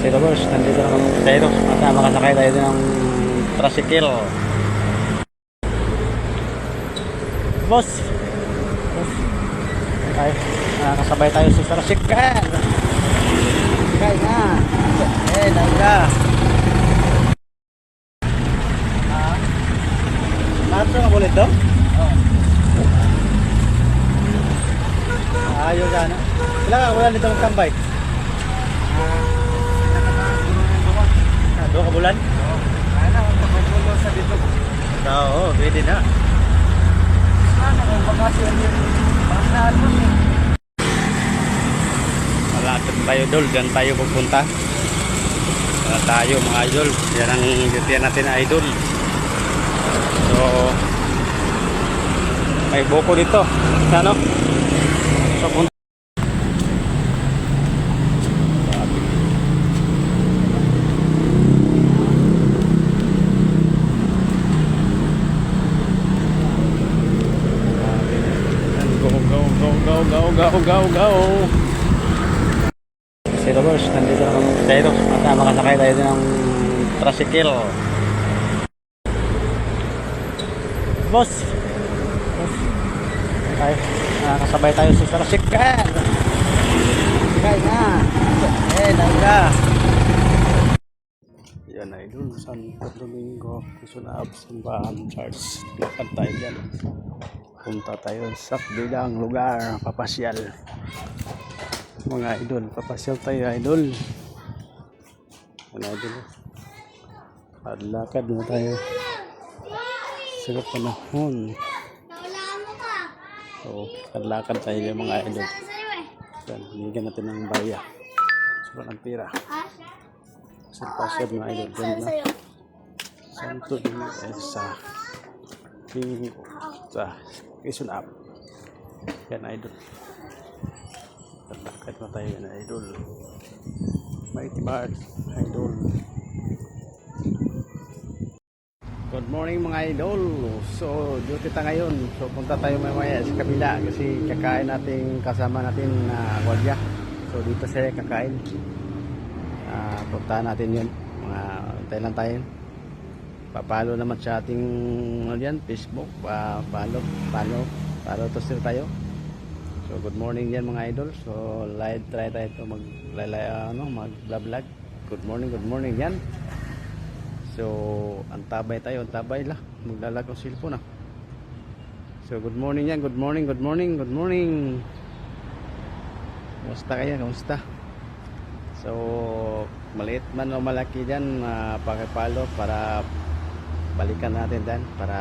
Si Robers, nandito na kami tayo. At makasakay tayo ng tricycle. Boss! Boss! Tayo. Nakasabay tayo sa tricycle. Sakay na. Dahil ka. Lahat na kabulit to? Oo. Ayaw ka na. Kailangan wala nito magtambay. Doon ka bulan? Oo. Kaya na, kung pagpagpulo sa dito. Oo, pwede na. Sana, kung pagkasi ang yun. Pagkakaan mo siya. Malapit tayo dol, dyan tayo pupunta. Tayo mga idol, yan ang duty natin na idol. So may buko dito, ano? So punta. Go. Si Robers, nandito na kami tayo. At makasakay tayo ng tricycle. Boss! Boss! Tayo. Nakasabay tayo sa tricycle. Sakay na. Dahil ka. Yan na idol. Santo Domingo. Kusunab. Simbahan Church. Lakad tayo dyan. Punta tayo sa bilang lugar. Papasyal. Mga idol, papasyal tayo idol. Mga idol, lakad na tayo sa panahon. So, lakad tayo mga idol. Yan, binigyan natin ng baya. Sobrang pira. Sa pasyal mga idol. Yan na. Santo Domingo sa Bingo sa Quezon Up. Yan idol. Lakad na tayo na idol. Mighty Mart idol. Good morning mga idol. So duty ta ngayon. So punta tayo mamaya sa kabila kasi kakain natin kasama natin na gwardiya. So dito siya kakain. Puntahan natin yun. Mga antay lang tayo. Papalo naman sa ating Facebook. Follow to sir tayo. So good morning yan mga idol. So live try tayo ito mag-vlog. Good morning yan. So antabay lah. Maglalag ang cellphone na. So good morning yan. Good morning. Kumusta kayo? Kumusta? So maliit man o malaki dyan, pakipalo para balikan natin dan para